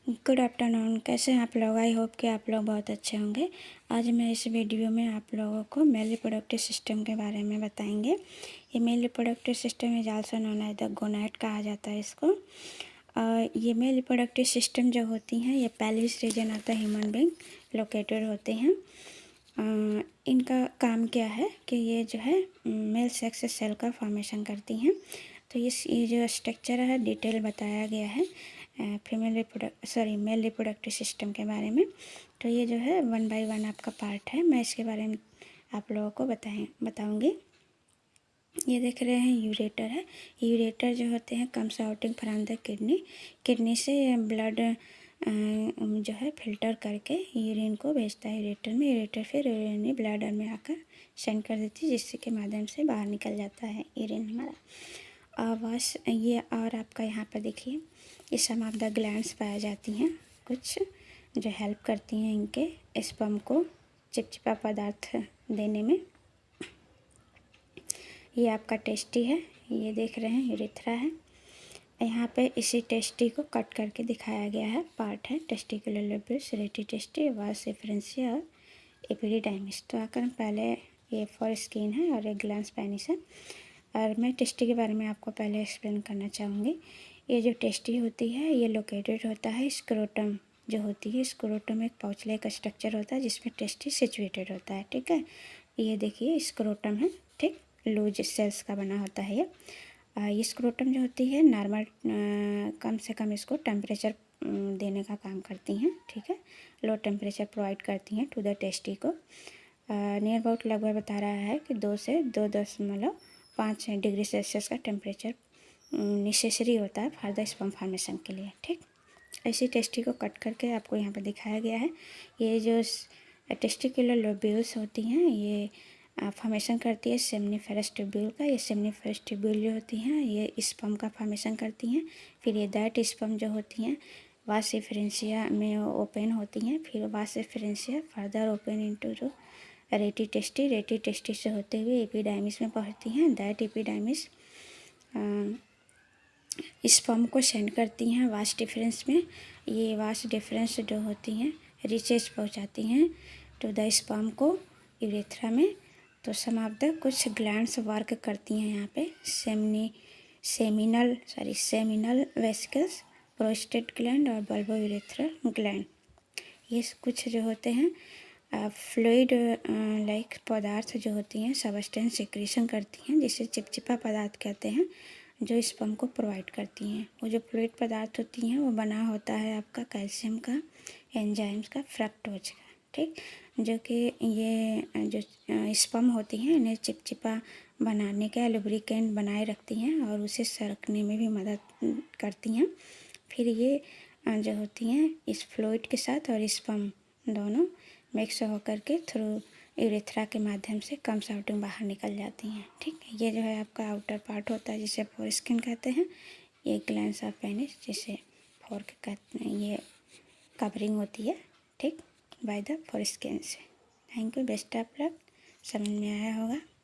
Good afternoon. कैसे हैं आप लोग? आई होप कि आप लोग बहुत अच्छे होंगे। आज मैं इस वीडियो में आप लोगों को मेल रिप्रोडक्टिव सिस्टम के बारे में बताएंगे। ये male reproductive system is also known as the gonad कहा जाता है इसको। ये मेल रिप्रोडक्टिव सिस्टम जो होती हैं ये pelvis region of the human being located होते हैं। इनका काम क्या है कि ये जो है मेल सेक्स सेल का फॉर्मेशन करती हैं। तो ये जो स्ट्रक्चर है डिटेल बताया गया है मेल रिप्रोडक्टिव सिस्टम के बारे में। तो ये जो है 1 बाय 1 आपका पार्ट है। मैं इसके बारे में आप लोगों को बताऊंगी। ये देख रहे हैं यूरेटर है। यूरेटर जो होते हैं comes outing from the kidney से ब्लड जो है फिल्टर करके यूरिन को भेजता है यूरेटर में। यूरेटर फिर यूरिन ब्लैडर में आकर सेंड कर देती है, जिससे के माध्यम से बाहर निकल जाता है यूरिन हमारा। बस ये। और आपका यहाँ पर देखिए ये सम ऑफ द ग्लैंड्स पाई जाती हैं कुछ जो हेल्प करती हैं इनके स्पर्म को चिपचिपा पदार्थ देने में। ये आपका टेस्टी है, ये देख रहे हैं यूरेथ्रा है। यहाँ पे इसी टेस्टी को कट करके दिखाया गया है। पार्ट है टेस्टिकुलर लोब्यूल्स, रेटी टेस्टी, वास एफरेंसिया और एपिडिडाइमिस। तो आकर पहले ये फॉर स्किन है और एक ग्लैंस पेनिस है। और मैं टेस्टी के बारे में आपको पहले एक्सप्लेन करना चाहूँगी। ये जो टेस्टी होती है ये लोकेटेड होता है स्क्रोटम जो होती है। स्क्रोटम एक पाउचले का स्ट्रक्चर होता है जिसमें टेस्टी सिचुएटेड होता है। ठीक है, ये देखिए स्क्रोटम है, ठीक, लूज सेल्स का बना होता है ये स्क्रोटम जो होती है नॉर्मल कम से कम इसको टेम्परेचर देने का काम करती हैं। ठीक है, लो टेम्परेचर प्रोवाइड करती हैं टू द टेस्टी को। नियर अबाउट लगभग बता रहा है कि 2 से 2.5 डिग्री सेल्सियस का टेम्परेचर नेसेसरी होता है फॉर द स्पर्म फॉर्मेशन के लिए। ठीक, ऐसी टेस्टी को कट करके आपको यहाँ पर दिखाया गया है। ये जो टेस्टिकुलर लोब्यूल्स होती हैं ये फॉर्मेशन करती है सेमनीफेरस ट्यूब्यूल का। ये सेमनीफेरस ट्यूब्यूल जो होती हैं ये स्पर्म का फॉर्मेशन करती हैं। फिर ये दैट स्पर्म जो होती हैं वास एफरेंसिया में ओपन होती हैं। फिर वास एफरेंसिया फर्दर ओपन इनटू जो रेटी टेस्टी से होते हुए एपिडाइमिस में पहुंचती हैं। दैट एपिडाइमिस स्पर्म को सेंड करती हैं वास डिफरेंस में। ये वास डिफरेंस जो होती हैं रिचेज पहुंचाती हैं टू द स्पर्म को यूरेथ्रा में। तो सम ऑफ द कुछ ग्लैंड्स वर्क करती हैं यहाँ पे सेमिनल वेसिकल्स, प्रोस्टेट ग्लैंड और बल्बो यूरेथ्रल ग्लैंड। ये कुछ जो होते हैं फ्लूइड लाइक पदार्थ जो होती हैं सबस्टेंस सिक्रीशन करती हैं, जिसे चिपचिपा पदार्थ कहते हैं, जो स्पर्म को प्रोवाइड करती हैं। वो जो फ्लूइड पदार्थ होती हैं वो बना होता है आपका कैल्शियम का, एंजाइम्स का, फ्रक्टोज का। ठीक, जो कि ये जो स्पर्म होती हैं इन्हें चिपचिपा बनाने का लुब्रिकेंट बनाए रखती हैं और उसे सरकने में भी मदद करती हैं। फिर ये जो होती हैं इस फ्लूइड के साथ और स्पर्म दोनों मिक्स होकर के थ्रू यूरेथ्रा के माध्यम से कम्स आउटिंग बाहर निकल जाती हैं। ठीक, ये जो है आपका आउटर पार्ट होता है जिसे फोरस्किन कहते हैं। ये ग्लैंड्स ऑफ पेनिस जिसे फोर्क कहते हैं, ये कवरिंग होती है ठीक बाय द फोरस्किन से। Thank you, best of luck. समझ में आया होगा।